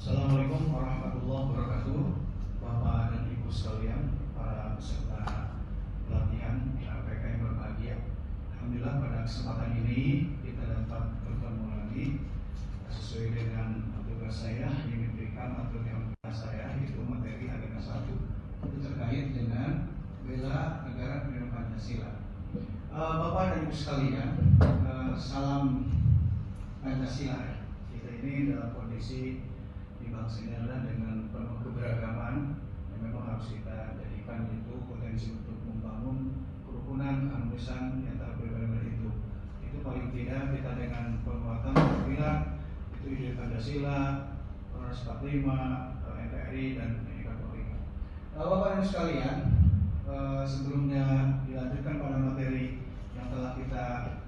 Assalamualaikum warahmatullahi wabarakatuh, Bapak dan Ibu sekalian, para peserta pelatihan APK yang berbahagia. Alhamdulillah pada kesempatan ini kita dapat bertemu lagi sesuai dengan tugas saya yang diberikan atau yang saya, yaitu materi agenda 1 itu terkait dengan bela negara dan Pancasila. Bapak dan Ibu sekalian, salam Pancasila. Kita ini dalam kondisi di bangsa ini adalah dengan penuh keberagaman yang memang harus kita jadikan itu potensi untuk membangun kerukunan, keharmonisan antara berbeda itu. Itu paling tidak kita dengan penguatan apabila itu ide Pancasila, Kongres 45, NKRI dan Bhinneka Tunggal Ika. Bapak dan sekalian, sebelumnya dilanjutkan pada materi yang telah kita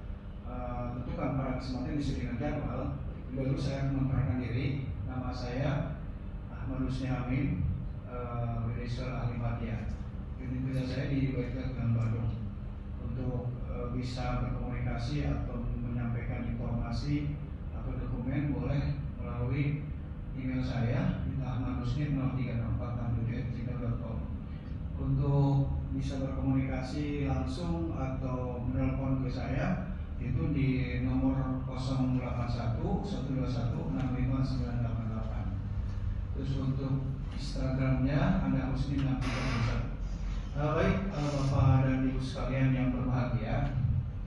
tentukan pada kesempatan sesuai dengan jadwal. Dulu saya memperkenalkan diri. Nama saya Ahmad Husni Amin, Register Ahli Media. Identitas saya di Baitul Bandung. Untuk bisa berkomunikasi atau menyampaikan informasi atau dokumen boleh melalui email saya di ahmadhusni036467@gmail.com. Untuk bisa berkomunikasi langsung atau menelpon ke saya itu di nomor 081-121-65988. Terus untuk Instagramnya Anda Husni 631. Baik, Bapak dan Ibu sekalian yang berbahagia,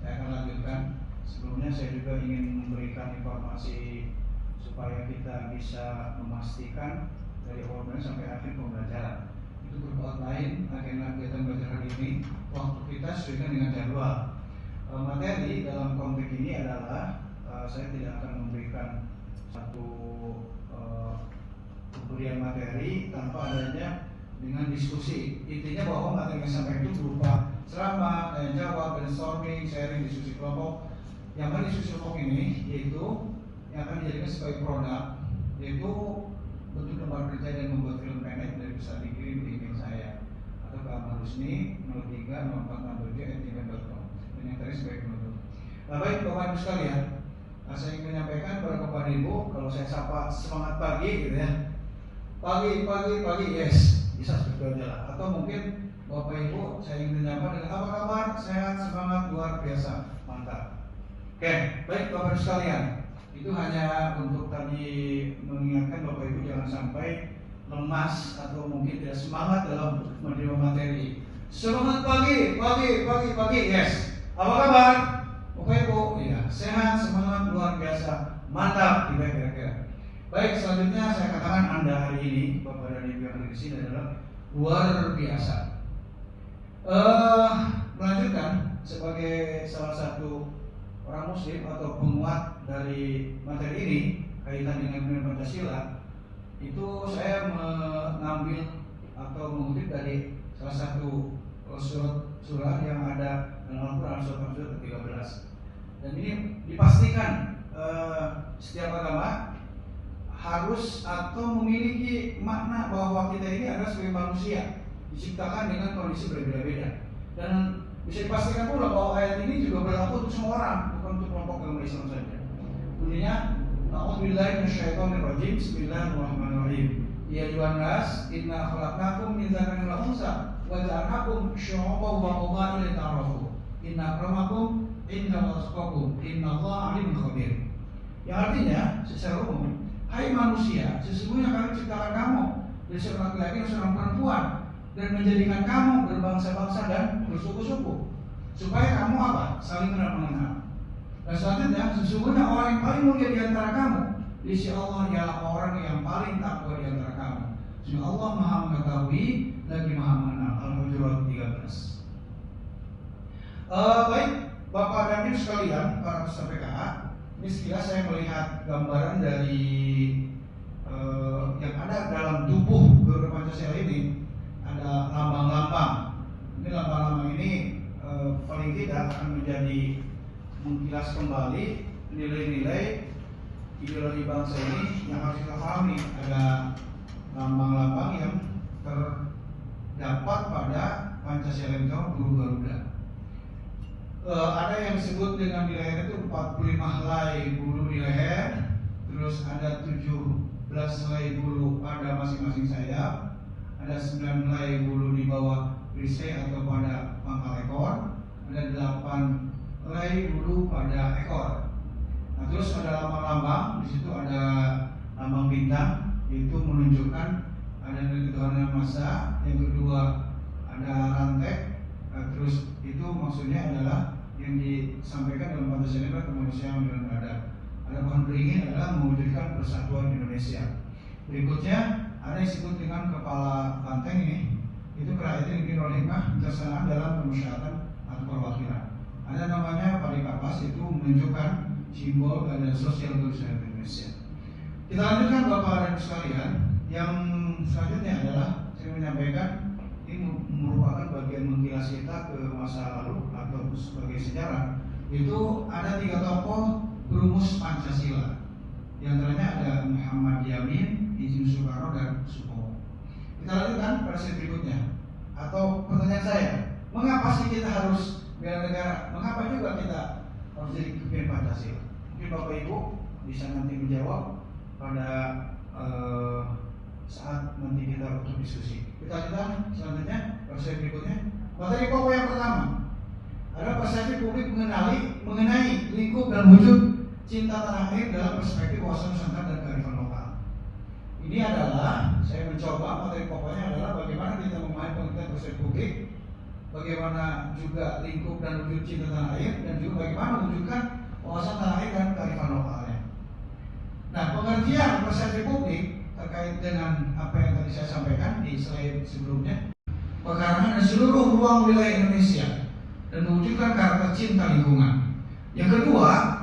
saya akan lanjutkan. Sebelumnya saya juga ingin memberikan informasi supaya kita bisa memastikan dari awal sampai akhir pembelajaran itu berbuat lain agenda kegiatan belajar hari ini waktu kita sesuai dengan jadwal. Materi dalam konteks ini adalah saya tidak akan memberikan satu pemberian materi tanpa adanya dengan diskusi. Intinya bahwa materi yang sampai itu berupa ceramah, tanya jawab, brainstorming, sharing, diskusi kelompok. Yang mana diskusi kelompok ini yaitu yang akan dijadikan sebagai produk, yaitu bentuk lembar kerja dan membuat film pendek dari bisa dikirim di email saya atau ke Ahmad Husni 030467@gmail.com. Yang tadi sebagai penutup. Baik Bapak Ibu sekalian, saya ingin menyampaikan kepada Bapak Ibu, kalau saya sapa semangat pagi gitu ya, pagi, yes, bisa seperti itu lah. Atau mungkin Bapak Ibu saya ingin menyampaikan dengan apa kabar, sehat, semangat, luar biasa, mantap. Oke, baik Bapak Ibu sekalian, itu hanya untuk tadi mengingatkan Bapak Ibu jangan sampai lemas atau mungkin tidak semangat dalam menerima materi. Semangat pagi, yes. Apa kabar? Bapak Ibu, ya, sehat, semangat, luar biasa, mantap, kira-kira. Baik, selanjutnya saya katakan Anda hari ini, Bapak dan Ibu yang ada di sini adalah luar biasa. Melanjutkan sebagai salah satu orang Muslim atau penguat dari materi ini kaitan dengan Pancasila, itu saya mengambil atau mengutip dari salah satu surat yang ada dalam Al-Quran surat ke-13. Dan ini dipastikan setiap agama harus atau memiliki makna bahwa kita ini adalah sebagai manusia diciptakan dengan kondisi berbeda-beda. Dan bisa dipastikan pula bahwa ayat ini juga berlaku untuk semua orang, bukan untuk kelompok agama Islam saja. Bunyinya, A'udzubillahi minasyaitonirrajim. Bismillahirrahmanirrahim. Ya ayyuhan nas, inna khalaqnakum min dzakarin wa unsa wa ja'alnakum syu'uban wa qabaila lita'arafu. Inna akramakum indallahi atqakum. Innallaha 'alimun khabir. Yang artinya secara umum, hai manusia, sesungguhnya kami ciptakan kamu dari seorang laki-laki dan seorang perempuan dan menjadikan kamu berbangsa-bangsa dan bersuku-suku supaya kamu apa? Saling kenal-mengenal. Dan selanjutnya, sesungguhnya orang yang paling mulia di antara kamu di sisi Allah ialah orang yang paling takwa di antara kamu. Sehingga Allah Maha mengetahui lagi Maha mengenal. Al-Hujurat 13. Baik, Bapak dan Ibu sekalian, para peserta PKH, ini sekilas saya melihat gambaran dari yang ada dalam tubuh Garuda Pancasila ini. Ada lambang-lambang. Ini lambang-lambang ini paling tidak akan menjadi mengkilas kembali nilai-nilai ideologi bangsa ini yang harus kita pahami. Ada lambang-lambang yang terdapat pada Pancasila itu guru Garuda. Ada yang disebut dengan di leher itu 45 helai bulu di leher, terus ada 17 helai bulu pada masing-masing sayap, ada 9 helai bulu di bawah perisai atau pada pangkal ekor, ada 8 helai bulu pada ekor. Nah, terus ada lambang-lambang, di situ ada lambang bintang, itu menunjukkan ada Tuhan Yang Maha Esa. Yang kedua ada rantai, terus itu maksudnya adalah yang disampaikan dalam Pancasila kemanusiaan dan adab. Ada pohon beringin adalah mewujudkan persatuan Indonesia. Berikutnya ada yang disebut dengan kepala banteng ini, itu kerajaan yang oleh hikmah bijaksanaan dalam permusyawaratan atau perwakilan. Ada namanya Parikapas, itu menunjukkan simbol keadaan sosial masyarakat Indonesia. Kita lanjutkan Bapak dan Ibu sekalian. Yang selanjutnya adalah saya menyampaikan ini merupakan bagian mengkilas kita ke masa lalu atau sebagai sejarah. Itu ada 3 tokoh perumus Pancasila. Di antaranya ada Muhammad Yamin, Ijin Soekarno, dan Supomo. Kita lanjutkan pada slide berikutnya. Atau pertanyaan saya, mengapa sih kita harus bela negara? Mengapa juga kita harus jadi pemimpin Pancasila? Mungkin Bapak Ibu bisa nanti menjawab pada saat nanti kita untuk diskusi. Kita lanjutkan selanjutnya pada slide berikutnya. Materi pokok yang pertama adalah persepsi publik mengenai lingkup dan wujud cinta tanah air dalam perspektif wawasan Nusantara dan kearifan lokal. Ini adalah saya mencoba materi pokoknya adalah bagaimana kita memahami pengertian persepsi publik, bagaimana juga lingkup dan wujud cinta tanah air, dan juga bagaimana mewujudkan wawasan tanah air dan kearifan lokalnya. Nah, pengertian persepsi publik terkait dengan apa yang tadi saya sampaikan di slide sebelumnya, pekarangan seluruh ruang wilayah Indonesia dan mewujudkan karakter cinta lingkungan. Yang kedua,